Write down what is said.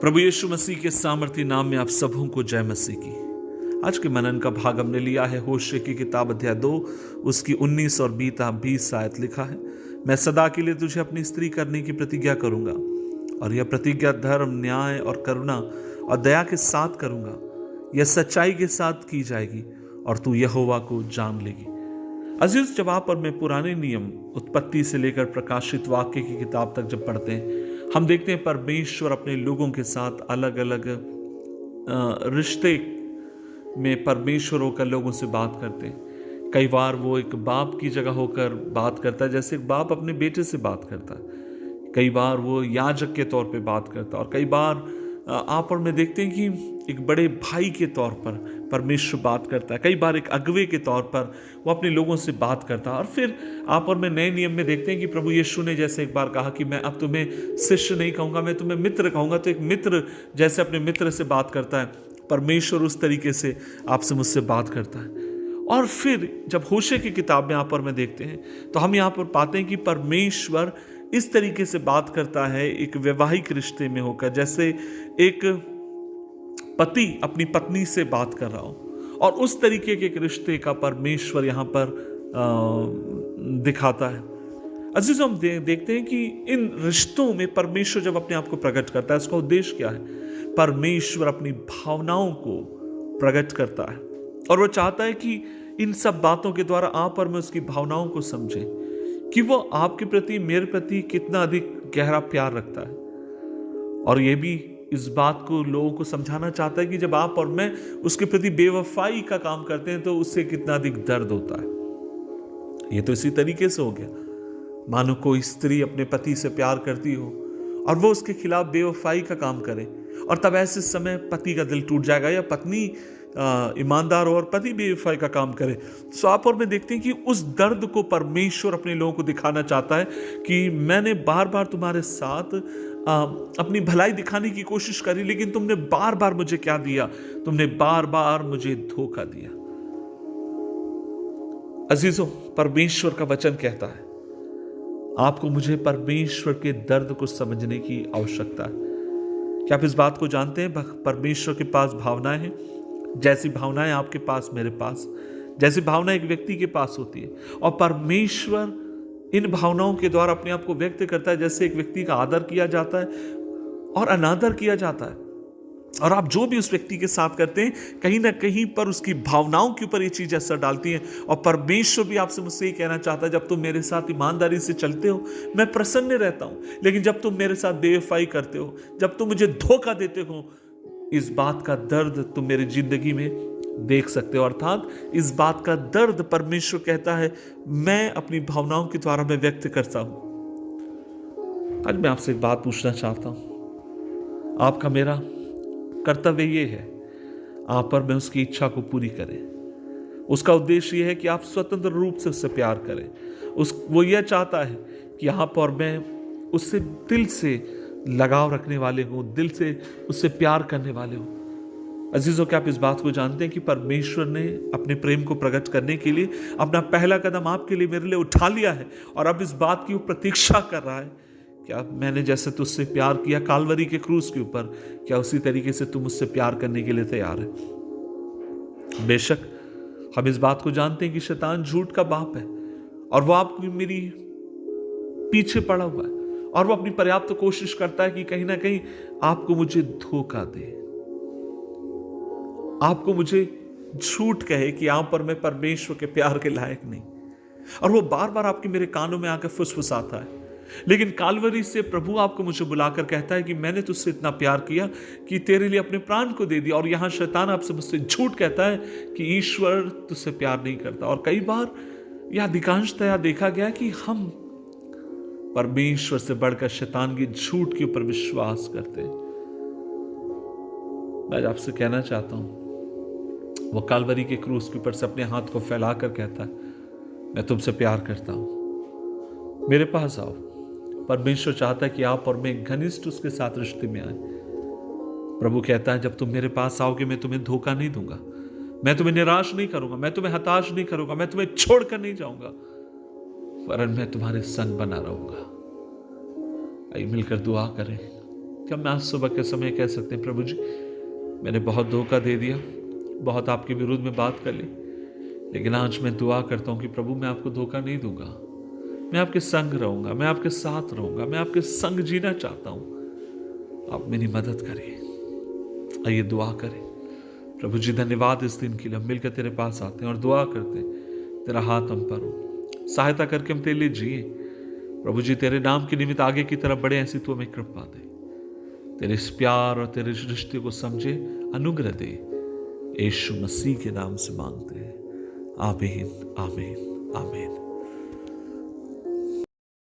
प्रभु यीशु मसीह के सामर्थी नाम में आप सबों को जय मसीह की। आज के मनन का भाग हमने लिया है होशे की किताब अध्याय 2 उसकी 19 और 20 आयत लिखा है, मैं सदा के लिए तुझे अपनी स्त्री करने की प्रतिज्ञा करूंगा और यह प्रतिज्ञा धर्म, न्याय और करुणा और दया के साथ करूंगा। यह सच्चाई के साथ की जाएगी और तू यहोवा को जान लेगी। अजीज, जब आप और मैं पुराने नियम उत्पत्ति से लेकर प्रकाशित वाक्य की किताब तक जब पढ़ते हैं, हम देखते हैं परमेश्वर अपने लोगों के साथ अलग अलग रिश्ते में परमेश्वर होकर लोगों से बात करते हैं। कई बार वो एक बाप की जगह होकर बात करता है, जैसे एक बाप अपने बेटे से बात करता है। कई बार वो याजक के तौर पे बात करता है और कई बार आप और मैं देखते हैं कि एक बड़े भाई के तौर पर परमेश्वर बात करता है। कई बार एक अगुवे के तौर पर वो अपने लोगों से बात करता है। और फिर आप और मैं नए नियम में देखते हैं कि प्रभु यीशु ने जैसे एक बार कहा कि मैं अब तुम्हें शिष्य नहीं कहूँगा, मैं तुम्हें मित्र कहूँगा। तो एक मित्र जैसे अपने मित्र से बात करता है, परमेश्वर उस तरीके से आपसे मुझसे बात करता है। और फिर जब होशे की किताब में आप और मैं देखते हैं तो हम यहाँ पर पाते हैं कि परमेश्वर इस तरीके से बात करता है एक वैवाहिक रिश्ते में होकर, जैसे एक पति अपनी पत्नी से बात कर रहा हो। और उस तरीके के एक रिश्ते का परमेश्वर यहाँ पर दिखाता है। अजीज, हम देखते हैं कि इन रिश्तों में परमेश्वर जब अपने आप को प्रकट करता है, उसका उद्देश्य क्या है? परमेश्वर अपनी भावनाओं को प्रकट करता है और वो चाहता है कि इन सब बातों के द्वारा आप और मैं उसकी भावनाओं को समझें कि वो आपके प्रति, मेरे प्रति कितना अधिक गहरा प्यार रखता है। और ये भी इस बात को लोगों को समझाना चाहता है कि जब आप और मैं उसके प्रति बेवफाई का काम करते हैं तो उससे कितना अधिक दर्द होता है। ये तो इसी तरीके से हो गया, मानो कोई स्त्री अपने पति से प्यार करती हो और वो उसके खिलाफ बेवफाई का काम करे, और तब ऐसे समय पति का दिल टूट जाएगा, या पत्नी ईमानदार हो और पति बेवफाई का काम करे। सो आप और मैं देखते हैं कि उस दर्द को परमेश्वर अपने लोगों को दिखाना चाहता है कि मैंने बार बार तुम्हारे साथ अपनी भलाई दिखाने की कोशिश करी, लेकिन तुमने बार बार मुझे क्या दिया? तुमने बार बार मुझे धोखा दिया। अजीजों, परमेश्वर का वचन कहता है आपको मुझे परमेश्वर के दर्द को समझने की आवश्यकता है। क्या आप इस बात को जानते हैं? परमेश्वर के पास भावनाएं हैं, जैसी भावनाएं आपके पास, मेरे पास, जैसी भावना एक व्यक्ति के पास होती है। और परमेश्वर इन भावनाओं के द्वारा अपने आप को व्यक्त करता है, जैसे एक व्यक्ति का आदर किया जाता है और अनादर किया जाता है। और आप जो भी उस व्यक्ति के साथ करते हैं, कहीं ना कहीं पर उसकी भावनाओं के ऊपर ये चीज असर डालती है। और परमेश्वर भी आपसे मुझसे ये कहना चाहता है, जब तुम मेरे साथ ईमानदारी से चलते हो मैं प्रसन्न रहता हूं, लेकिन जब तुम मेरे साथ बेवफाई करते हो, जब तुम मुझे धोखा देते हो, इस बात का दर्द तुम मेरी जिंदगी में देख सकते हो। अर्थात इस बात का दर्द परमेश्वर कहता है मैं अपनी भावनाओं के द्वारा मैं व्यक्त करता हूं। आज मैं आपसे एक बात पूछना चाहता हूं। आपका मेरा कर्तव्य ये है, आप पर मैं उसकी इच्छा को पूरी करें। उसका उद्देश्य ये है कि आप स्वतंत्र रूप से उससे प्यार करें। वो यह चाहता है कि आप और मैं उससे दिल से लगाव रखने वाले हो, दिल से उससे प्यार करने वाले हो। अजीजों, क्या आप इस बात को जानते हैं कि परमेश्वर ने अपने प्रेम को प्रकट करने के लिए अपना पहला कदम आपके लिए, मेरे लिए उठा लिया है, और अब इस बात की वो प्रतीक्षा कर रहा है क्या मैंने जैसे तुझसे प्यार किया कालवरी के क्रूस के ऊपर, क्या उसी तरीके से तुम मुझसे प्यार करने के लिए तैयार है? बेशक हम इस बात को जानते हैं कि शैतान झूठ का बाप है और वो आप मेरी पीछे पड़ा हुआ है, और वो अपनी पर्याप्त कोशिश करता है कि कहीं ना कहीं आपको मुझे धोखा दे, आपको मुझे झूठ कहे कि आप पर मैं परमेश्वर के प्यार के लायक नहीं। और वो बार बार आपके मेरे कानों में आकर फुसफुसाता है। लेकिन कालवरी से प्रभु आपको मुझे बुलाकर कहता है कि मैंने तुझसे इतना प्यार किया कि तेरे लिए अपने प्राण को दे दिया। और यहां शैतान आपसे मुझसे झूठ कहता है कि ईश्वर तुझसे प्यार नहीं करता। और कई बार यह अधिकांशतः देखा गया कि हम परमेश्वर से बढ़कर शैतान की झूठ के ऊपर विश्वास करते हैं। मैं आपसे कहना चाहता हूं, वो कालवरी के क्रूस के ऊपर से अपने हाथ को फैलाकर कहता है मैं तुमसे प्यार करता हूं, मेरे पास आओ। परमेश्वर चाहता है कि आप और मैं घनिष्ठ उसके साथ रिश्ते में आए। प्रभु कहता है जब तुम मेरे पास आओगे मैं तुम्हें धोखा नहीं दूंगा, मैं तुम्हें निराश नहीं करूंगा, मैं तुम्हें हताश नहीं करूंगा, मैं तुम्हें छोड़कर नहीं जाऊंगा, वरन मैं तुम्हारे संग बना रहूंगा। आइए मिलकर दुआ करें। क्या मैं आज सुबह के समय कह सकते हैं, प्रभु जी मैंने बहुत धोखा दे दिया, बहुत आपके विरुद्ध में बात कर ली, लेकिन आज मैं दुआ करता हूं कि प्रभु मैं आपको धोखा नहीं दूंगा, मैं आपके संग रहूंगा, मैं आपके साथ रहूंगा, मैं आपके संग जीना चाहता हूं, आप मेरी मदद करिए। आइए दुआ करें। प्रभु जी धन्यवाद इस दिन के लिए, हम मिलकर तेरे पास आते हैं और दुआ करते हैं, तेरा हाथ हम पर हो, सहायता करके हम तेरे लिए जिए। प्रभु जी तेरे नाम के निमित्त आगे की तरफ बढ़े, ऐसी तू हमें कृपा दे, तेरे इस प्यार और तेरे इस रिश्ते को समझे, अनुग्रह दे। यीशु मसीह के नाम से मांगते हैं, आमीन आमीन आमीन।